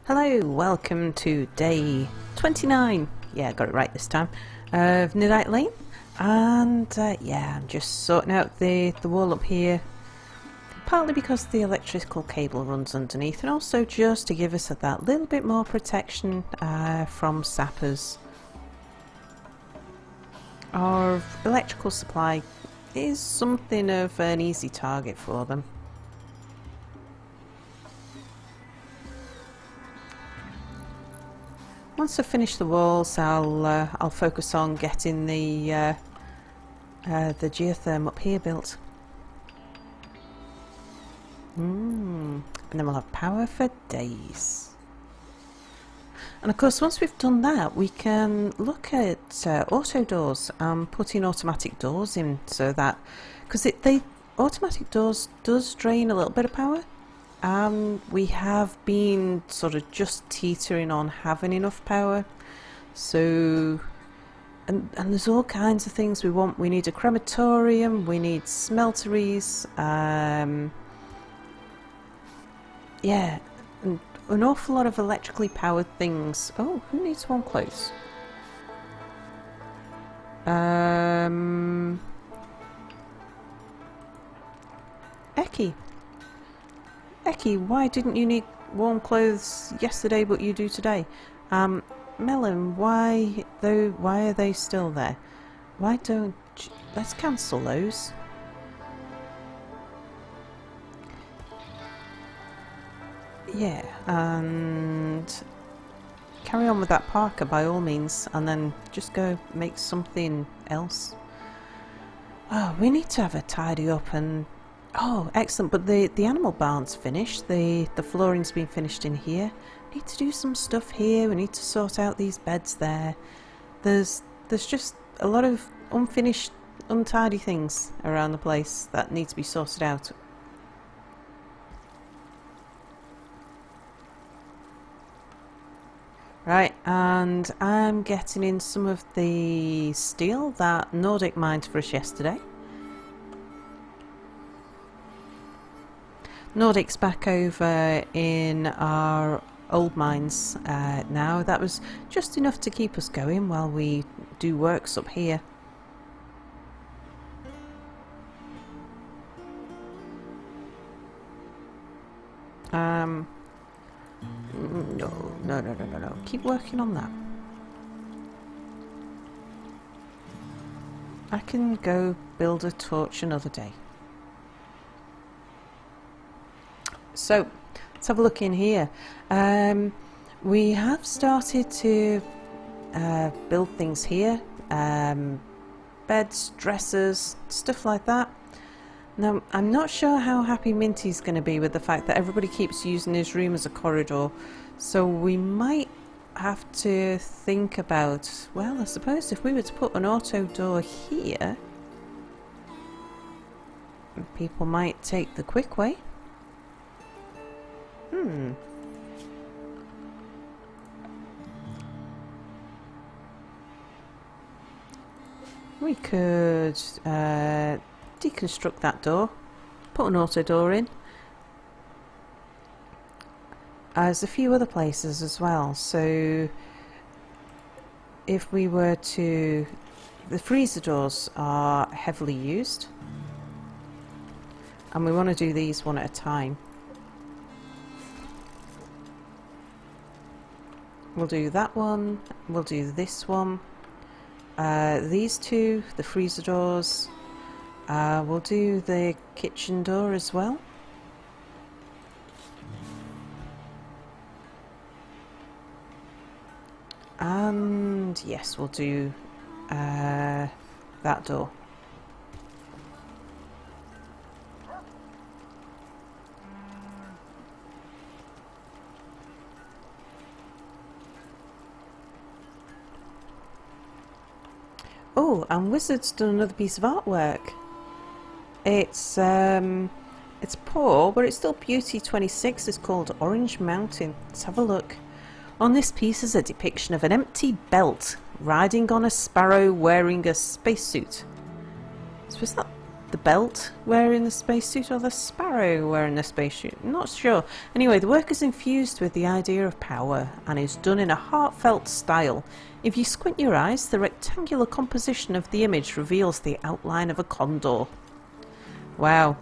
Hello, welcome to day 29, yeah, I got it right this time, of Niddite Lane. And yeah, I'm just sorting out the wall up here, partly because the electrical cable runs underneath, and also just to give us that little bit more protection from sappers. Our electrical supply is something of an easy target for them. Once I finish the walls, I'll focus on getting the geotherm up here built. And then we'll have power for days. And of course, once we've done that, we can look at auto doors and putting automatic doors in, so that because automatic doors does drain a little bit of power. We have been sort of just teetering on having enough power, so and there's all kinds of things we want. We need a crematorium, we need smelteries, yeah, and an awful lot of electrically powered things. Oh, who needs one close? Eki, why didn't you need warm clothes yesterday but you do today? Melon, why are they still there? Why don't let's cancel those. Yeah, and carry on with that Parker by all means, and then just go make something else. Oh, we need to have a tidy up. And oh, excellent, but the animal barn's finished, the flooring's been finished in here. We need to do some stuff here, we need to sort out these beds there. There's just a lot of unfinished, untidy things around the place that need to be sorted out. Right, and I'm getting in some of the steel that Nordic mined for us yesterday. Nordic's back over in our old mines now. That was just enough to keep us going while we do works up here. No. Keep working on that. I can go build a torch another day. So, let's have a look in here. We have started to build things here. Beds, dressers, stuff like that. Now, I'm not sure how happy Minty's going to be with the fact that everybody keeps using his room as a corridor. So we might have to think about, well, I suppose if we were to put an auto door here, people might take the quick way. We could deconstruct that door, put an auto door in. There's a few other places as well, so if we were to... the freezer doors are heavily used, and we want to do these one at a time. We'll do that one, we'll do this one, these two, the freezer doors, we'll do the kitchen door as well. And yes, we'll do that door. Oh, and Wizard's done another piece of artwork. It's poor, but it's still Beauty 26. It's called Orange Mountain. Let's have a look. On this piece is a depiction of an empty belt riding on a sparrow wearing a spacesuit. So is the belt wearing the spacesuit or the sparrow wearing the spacesuit? I'm not sure. Anyway, the work is infused with the idea of power and is done in a heartfelt style. If you squint your eyes, the rectangular composition of the image reveals the outline of a condor. Wow.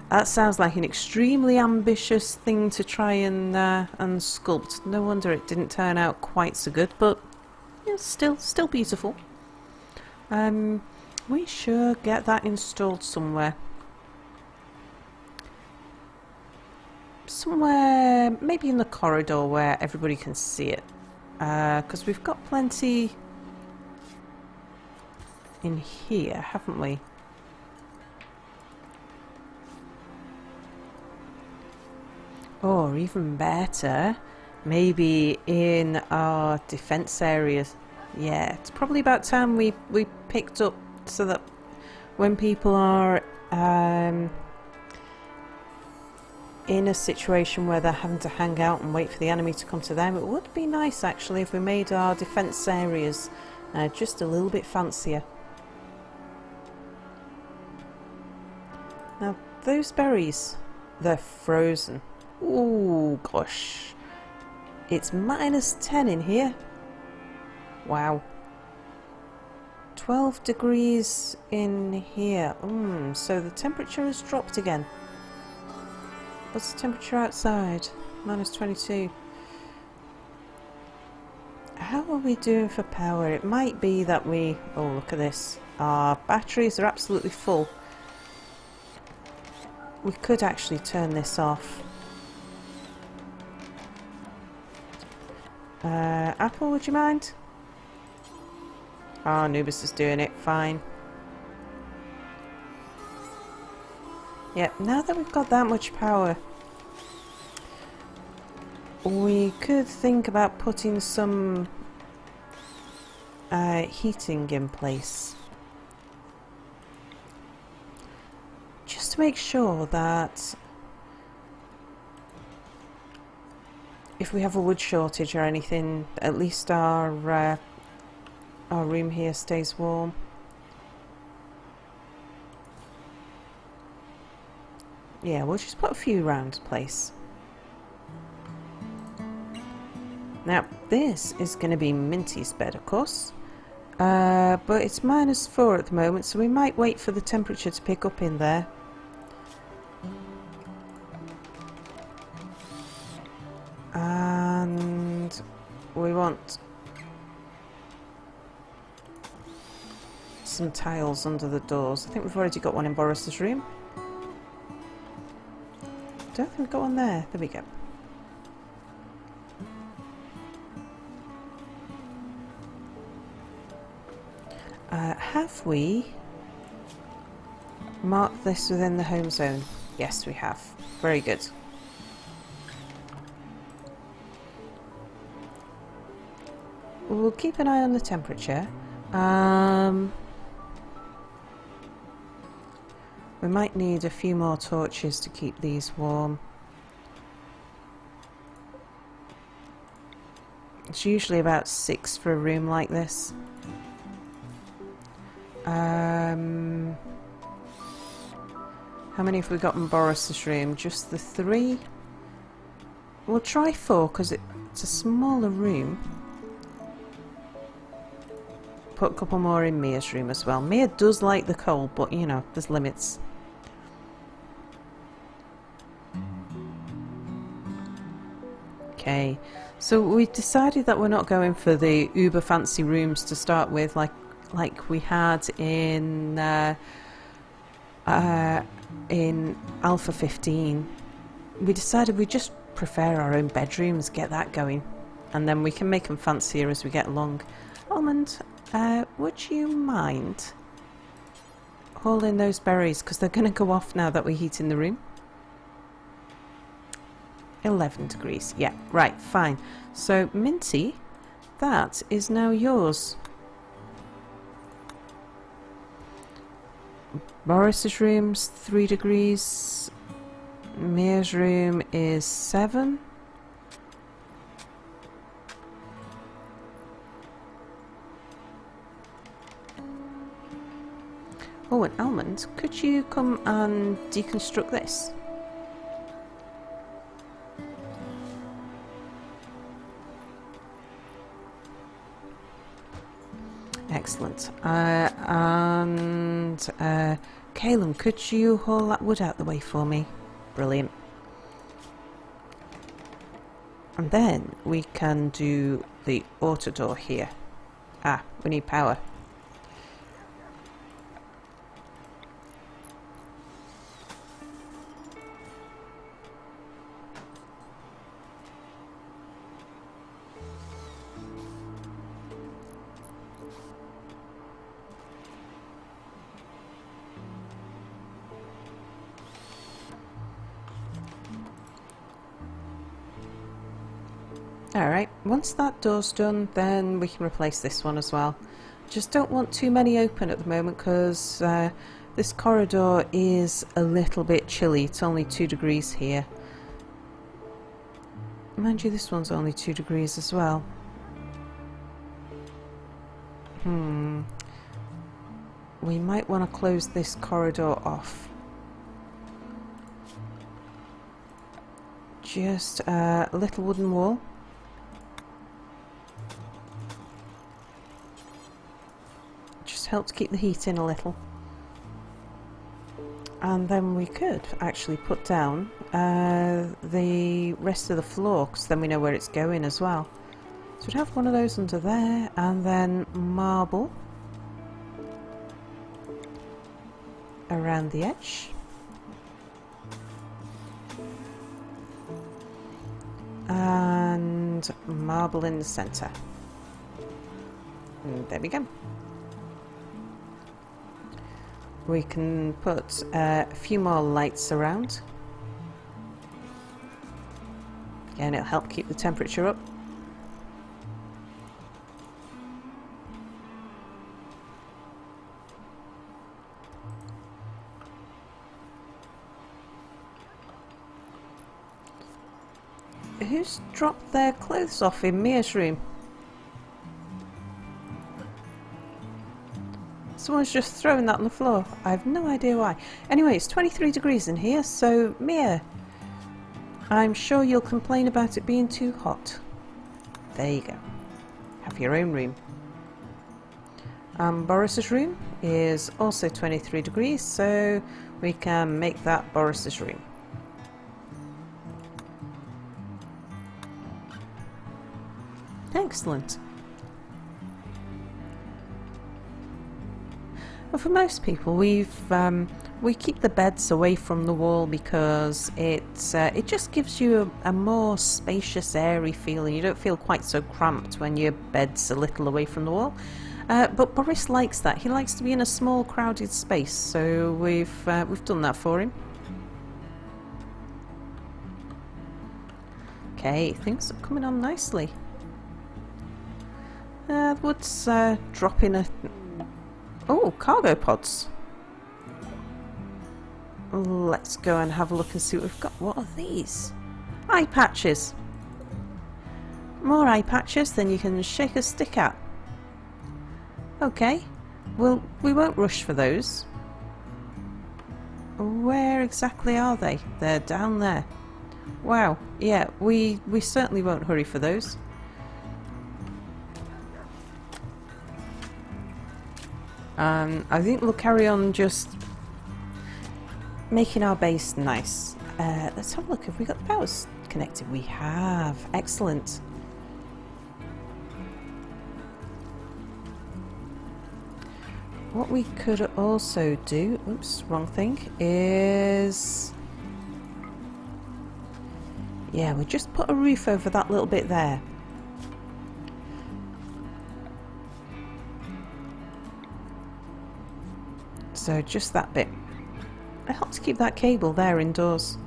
That sounds like an extremely ambitious thing to try and sculpt. No wonder it didn't turn out quite so good, but yeah, still beautiful. We should get that installed somewhere. Somewhere, maybe in the corridor where everybody can see it. Because we've got plenty in here, haven't we? Or even better, maybe in our defense areas. Yeah, it's probably about time we picked up so that when people are in a situation where they're having to hang out and wait for the enemy to come to them, it would be nice actually if we made our defense areas just a little bit fancier. Now those berries, they're frozen. Ooh, gosh. It's -10 in here. Wow. 12 degrees in here. So the temperature has dropped again. What's the temperature outside? -22. How are we doing for power? It might be that we... Oh, look at this. Our batteries are absolutely full. We could actually turn this off. Apple, would you mind? Oh, Anubis is doing it, fine. Yep, now that we've got that much power, we could think about putting some heating in place. Just to make sure that if we have a wood shortage or anything, at least our room here stays warm. Yeah, we'll just put a few round the place. Now, this is going to be Minty's bed, of course. But it's -4 at the moment, so we might wait for the temperature to pick up in there. And we want some tiles under the doors. I think we've already got one in Boris's room. Don't think we've got one there. There we go. Have we marked this within the home zone? Yes, we have. Very good. We'll keep an eye on the temperature. We might need a few more torches to keep these warm. It's usually about 6 for a room like this. How many have we got in Boris's room? Just the 3? We'll try 4 because it's a smaller room. Put a couple more in Mia's room as well. Mia does like the coal, but you know, there's limits. Okay, so we've decided that we're not going for the uber fancy rooms to start with, like we had in Alpha 15. We decided we just prefer our own bedrooms, get that going, and then we can make them fancier as we get along. Almond, would you mind hauling those berries, because they're going to go off now that we heat in the room? 11 degrees, yeah, right, fine. So Minty, that is now yours. Boris's room's 3 degrees. Mia's room is 7. Oh, an almond. Could you come and deconstruct this? Excellent. Calum, could you haul that wood out the way for me? Brilliant. And then we can do the auto door here. Ah, we need power. Alright, once that door's done, then we can replace this one as well. Just don't want too many open at the moment because this corridor is a little bit chilly. It's only 2 degrees here. Mind you, this one's only 2 degrees as well. We might want to close this corridor off. Just a little wooden wall. Help to keep the heat in a little, and then we could actually put down the rest of the floor because then we know where it's going as well. So we'd have one of those under there, and then marble around the edge, and marble in the centre. And there we go. We can put a few more lights around. Again, it'll help keep the temperature up. Who's dropped their clothes off in Mia's room? Someone's just thrown that on the floor. I have no idea why. Anyway, it's 23 degrees in here, so Mia, I'm sure you'll complain about it being too hot. There you go. Have your own room. Boris's room is also 23 degrees, so we can make that Boris's room. Excellent. Well, for most people, we keep the beds away from the wall because it just gives you a more spacious, airy feeling. You don't feel quite so cramped when your bed's a little away from the wall. But Boris likes that. He likes to be in a small, crowded space, so we've done that for him. Okay, things are coming on nicely. The wood's dropping a... Oh, cargo pods. Let's go and have a look and see what we've got. What are these? Eye patches. More eye patches than you can shake a stick at. Okay. Well, we won't rush for those. Where exactly are they? They're down there. Wow. Yeah, we certainly won't hurry for those. I think we'll carry on just making our base nice. Let's have a look. Have we got the powers connected? We have. Excellent. What we could also do, oops, wrong thing, is... yeah, we just put a roof over that little bit there. So just that bit. I help to keep that cable there indoors.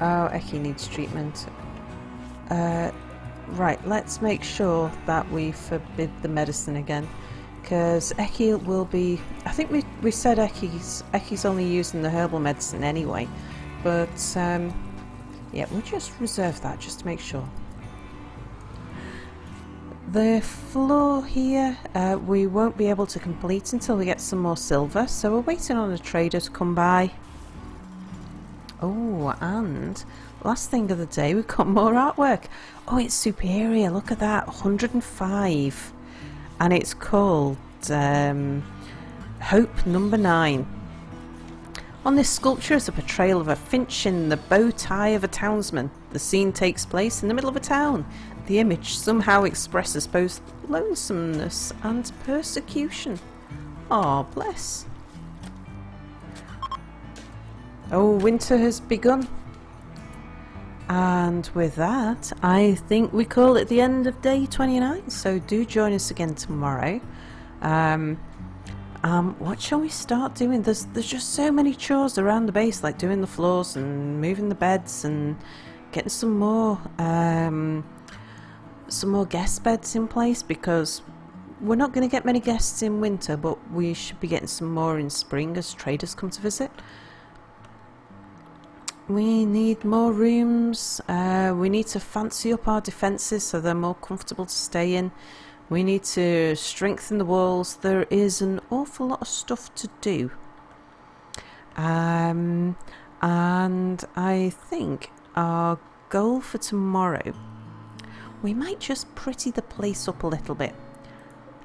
Oh, Eki needs treatment. Right, let's make sure that we forbid the medicine again, because Eki will be... I think we said Eki's only using the herbal medicine anyway, but yeah, we'll just reserve that just to make sure. The floor here we won't be able to complete until we get some more silver, so we're waiting on a trader to come by. Oh, and last thing of the day, we've got more artwork. Oh, it's superior, look at that, 105. And it's called Hope Number 9. On this sculpture is a portrayal of a finch in the bow tie of a townsman. The scene takes place in the middle of a town. The image somehow expresses both lonesomeness and persecution. Ah, bless. Oh, winter has begun. And with that, I think we call it the end of day 29. So do join us again tomorrow. What shall we start doing? There's just so many chores around the base, like doing the floors and moving the beds and getting some more guest beds in place, because we're not going to get many guests in winter, but we should be getting some more in spring as traders come to visit. We need more rooms. We need to fancy up our defences so they're more comfortable to stay in. We need to strengthen the walls. There is an awful lot of stuff to do. And I think our goal for tomorrow, we might just pretty the place up a little bit.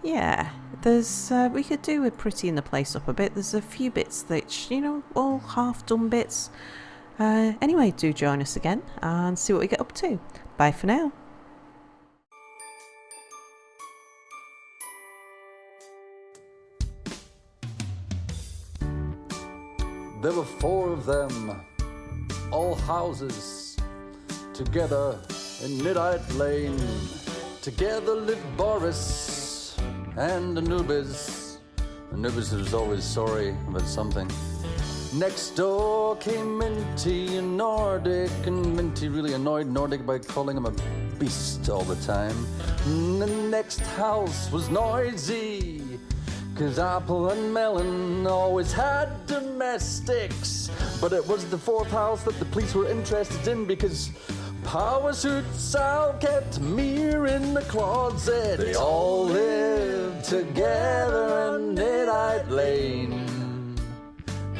Yeah, there's we could do with prettying the place up a bit. There's a few bits that, you know, all half done bits. Anyway, do join us again and see what we get up to. Bye for now. There were 4 of them, all houses, together in Niddite Lane. Together lived Boris and Anubis. Anubis was always sorry about something. Next door came Minty and Nordic, and Minty really annoyed Nordic by calling him a beast all the time. And the next house was noisy, 'cause Apple and Melon always had domestics. But it was the 4th house that the police were interested in, because Power Suit Sal kept Mir in the closet. They all lived together in Niddite Lane,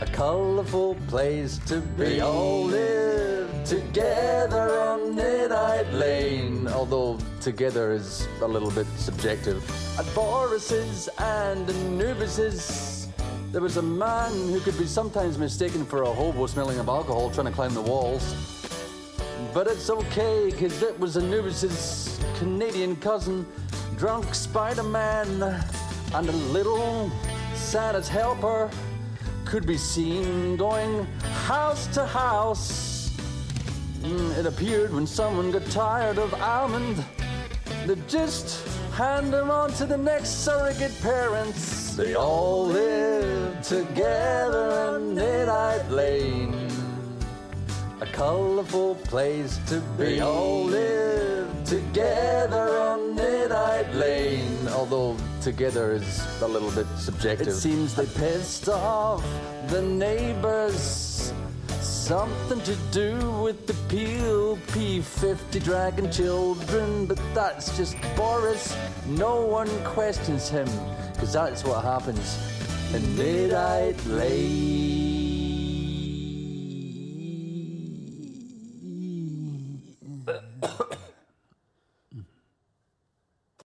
a colourful place to be. They all lived together on Niddite Lane, although together is a little bit subjective. At Boris's and Anubis's, there was a man who could be sometimes mistaken for a hobo smelling of alcohol trying to climb the walls. But it's okay, 'cause it was Anubis's Canadian cousin, drunk Spider-Man, and a little Santa's helper could be seen going house to house. It appeared when someone got tired of almond, they'd just hand them on to the next surrogate parents. They all lived together in Niddite Lane, a colourful place to be. They all lived together on Niddite Lane, although together is a little bit subjective. It seems they pissed off the neighbours, something to do with the Peel P50 dragon children, but that's just Boris. No one questions him, 'cause that's what happens in Niddite Lane.